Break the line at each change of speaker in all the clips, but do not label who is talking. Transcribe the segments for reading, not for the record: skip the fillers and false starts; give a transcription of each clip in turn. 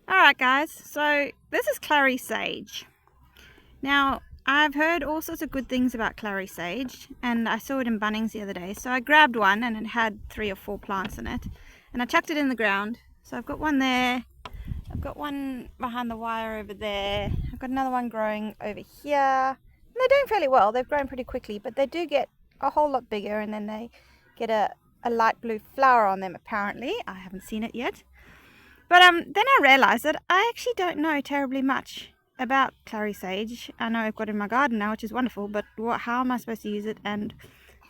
Alright guys, so this is Clary Sage. Now, I've heard all sorts of good things about Clary Sage, and I saw it in Bunnings the other day, so I grabbed one and it had 3 or 4 plants in it, and I chucked it in the ground. So I've got one there, I've got one behind the wire over there, I've got another one growing over here, and they're doing fairly well. They've grown pretty quickly, but they do get a whole lot bigger, and then they get a light blue flower on them apparently. I haven't seen it yet. But then I realised that I actually don't know terribly much about Clary Sage. I know I've got it in my garden now, which is wonderful, but how am I supposed to use it, and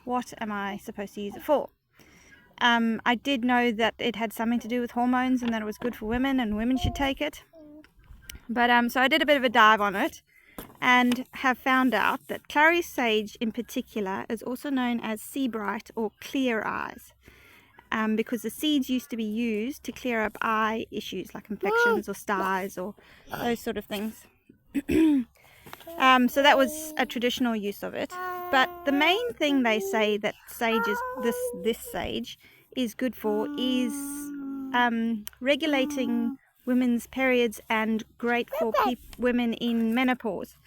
what am I supposed to use it for? I did know that it had something to do with hormones and that it was good for women and women should take it. But so I did a bit of a dive on it and have found out that Clary Sage in particular is also known as sea bright or clear eyes. Because the seeds used to be used to clear up eye issues like infections or styes or those sort of things. So that was a traditional use of it. But the main thing they say that sage is this sage is good for is regulating women's periods and great for women in menopause,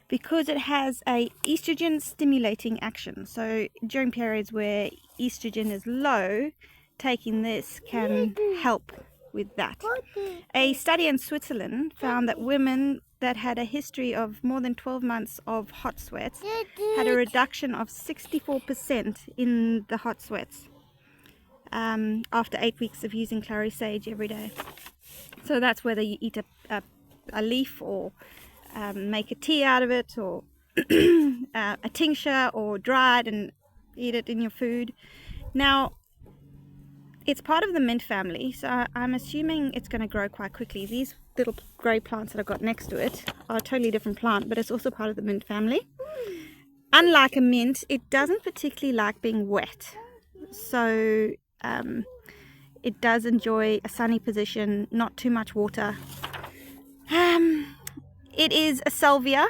because it has a estrogen stimulating action. So during periods where estrogen is low, taking this can help with that. A study in Switzerland found that women that had a history of more than 12 months of hot sweats had a reduction of 64% in the hot sweats after 8 weeks of using Clary Sage every day. So that's whether you eat a leaf or make a tea out of it, or a tincture, or dry it and eat it in your food. Now, it's part of the mint family, so I'm assuming it's going to grow quite quickly. These little grey plants that I've got next to it are a totally different plant, but it's also part of the mint family. Unlike a mint, it doesn't particularly like being wet, so it does enjoy a sunny position, not too much water. It is a salvia,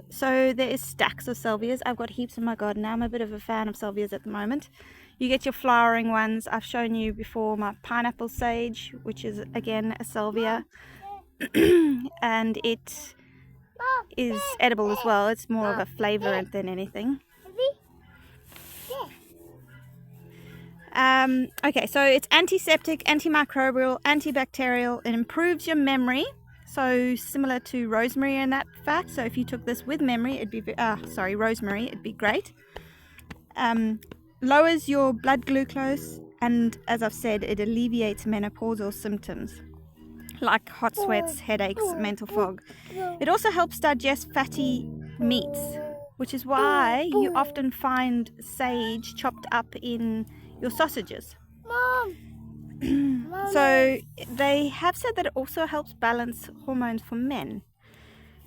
so there is stacks of salvias. I've got heaps in my garden now. I'm a bit of a fan of salvias at the moment. You get your flowering ones. I've shown you before my pineapple sage, which is again a salvia, and it is edible as well. It's more of a flavour than anything. Okay, so it's antiseptic, antimicrobial, antibacterial. It improves your memory. So similar to rosemary in that fact. So if you took this with rosemary, it'd be great. Lowers your blood glucose, and as I've said, it alleviates menopausal symptoms like hot sweats, headaches, mental fog. It also helps digest fatty meats, which is why you often find sage chopped up in your sausages. So they have said that it also helps balance hormones for men.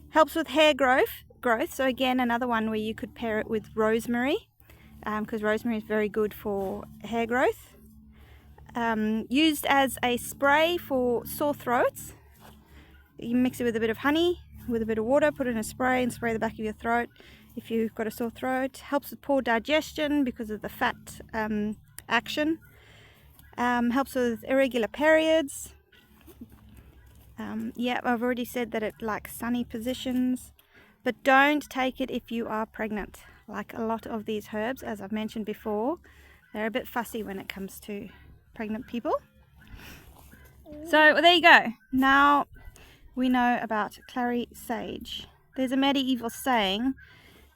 Helps with hair growth. So again, another one where you could pair it with rosemary, because rosemary is very good for hair growth. Used as a spray for sore throats. You mix it with a bit of honey, with a bit of water, put it in a spray and spray the back of your throat if you've got a sore throat. Helps with poor digestion because of the fat action. Helps with irregular periods. Yeah, I've already said that it likes sunny positions, but don't take it if you are pregnant. Like a lot of these herbs, as I've mentioned before, they're a bit fussy when it comes to pregnant people. So there you go. Now we know about Clary Sage. There's a medieval saying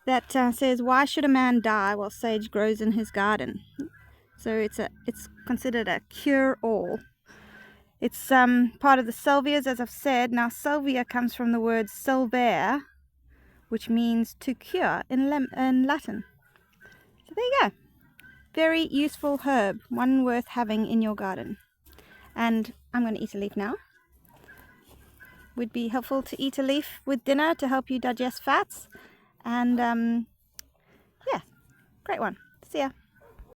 that says, "Why should a man die while sage grows in his garden?" So it's considered a cure-all. It's part of the salvias, as I've said. Now, salvia comes from the word salvare, which means to cure in Latin. So there you go. Very useful herb, one worth having in your garden. And I'm going to eat a leaf now. Would be helpful to eat a leaf with dinner to help you digest fats. And yeah, great one. See ya.